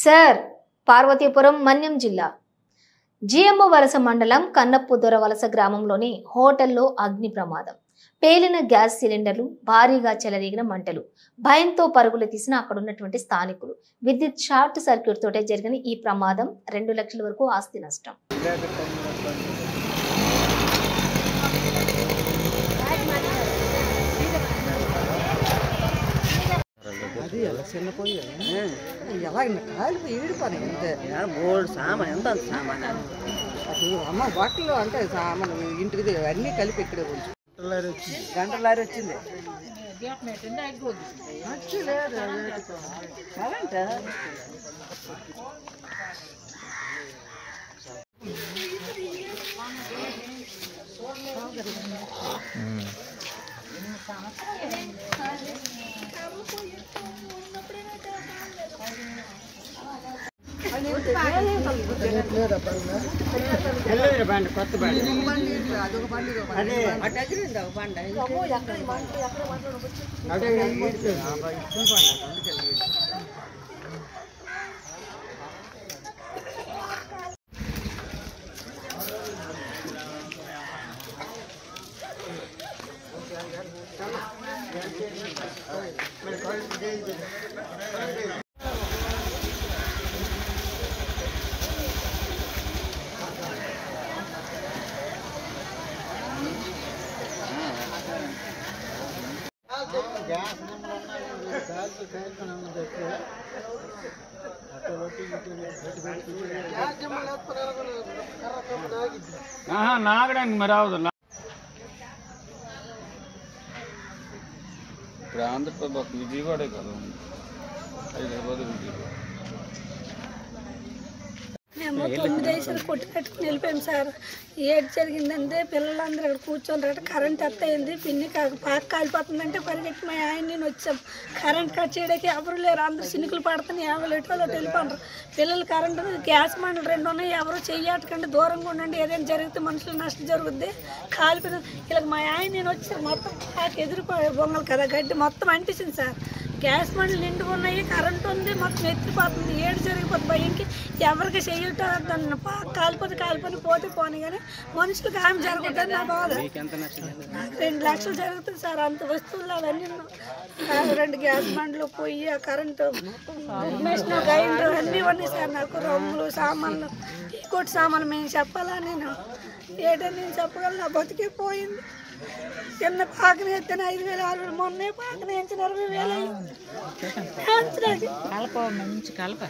Sir Parvathipuram Manyam జిల్లా GMO వలస మండలం కన్నప్పుదొర వలస గ్రామంలోని హోటల్లో అగ్ని ప్రమాదం. పేలిన గ్యాస్ సిలిండర్లు, భారీగా చెలరేగిన మంటలు. భయంతో పరుగులు తీసిన అక్కడ ఉన్నటువంటి స్థానికులు. విద్యుత్ షార్ట్ సర్క్యూట్ తోటే జరిగిన ఈ ప్రమాదం 2 లక్షల వరకు ఆస్తి నష్టం. అది ఎలా చిన్నపోయి ఎలా కాలు ఈడిపోయి అంతే మూడు సామాన్ ఎంత సామాన్ అది అమ్మ బాటిల్లో అంటే సామాన్ ఇంటికి అన్నీ కలిపి ఇక్కడే ఉంచు గంటలారి వచ్చింది కొత్త బండి అదొక బండి అదే అటగిరింది ఒక బండి నాగడానికి మరి అవదు. ఇప్పుడు ఆంధ్రప్రదేశ్ విజయవాడే కదా, హైదరాబాద్ విజయవాడ. మేము 9 దేశాలు కొట్టి కట్టుకుని వెళ్ళిపోయాం సార్. ఏది జరిగిందంటే పిల్లలందరూ ఇక్కడ కూర్చొని కరెంట్ అయింది, పిన్ని పాక కాలిపోతుందంటే పరిగెత్తి మా ఆయన నేను వచ్చాం. కరెంట్ కట్ చేయడానికి ఎవరు లేరు, అందరూ సినుకులు పడుతున్నాయి, ఎవరు ఎటో వెళ్ళిపోండ్రు. పిల్లలు కరెంటు గ్యాస్ మండలు 2 ఉన్నాయి, ఎవరు చెయ్యటకండి, దూరంగా ఉండండి, ఏదైనా జరిగితే మనుషులు నష్టం జరుగుద్ది. కాలిపోయిన ఇలా మా ఆయన నేను వచ్చాం. మొత్తం పాక ఎదురుపోయే బొమ్మలు కదా, గడ్డి మొత్తం అంటించింది సార్. గ్యాస్ మండలు నిండుగా ఉన్నాయి, కరెంట్ ఉంది, మొత్తం ఎత్తిపోతుంది. ఏడు జరిగిపోతుంది భయంకి ఎవరికి చెయ్యటం. కాలిపోతే పోతే పోనీ కానీ మనుషులకు హామీ జరుగుతుంది. నా బాధ 2 లక్షలు జరుగుతుంది సార్. అంత వస్తువులు అవన్నీ 2 గ్యాస్ మండలు, పొయ్యి, కరెంటు, మిషన్, గ్రైండర్ అన్నీ ఉన్నాయి సార్. నాకు రొమ్ములు, సామాన్లు, టీ కొట్టు సామాన్లు మేము చెప్పాలా? నేను ఏటని నేను చెప్పగలను. నా బతికే పోయింది. చిన్న పాకని ఎత్తిన 5,000 మొన్నే పాకని ఎంచిన 40,000 కలప మంచి కలప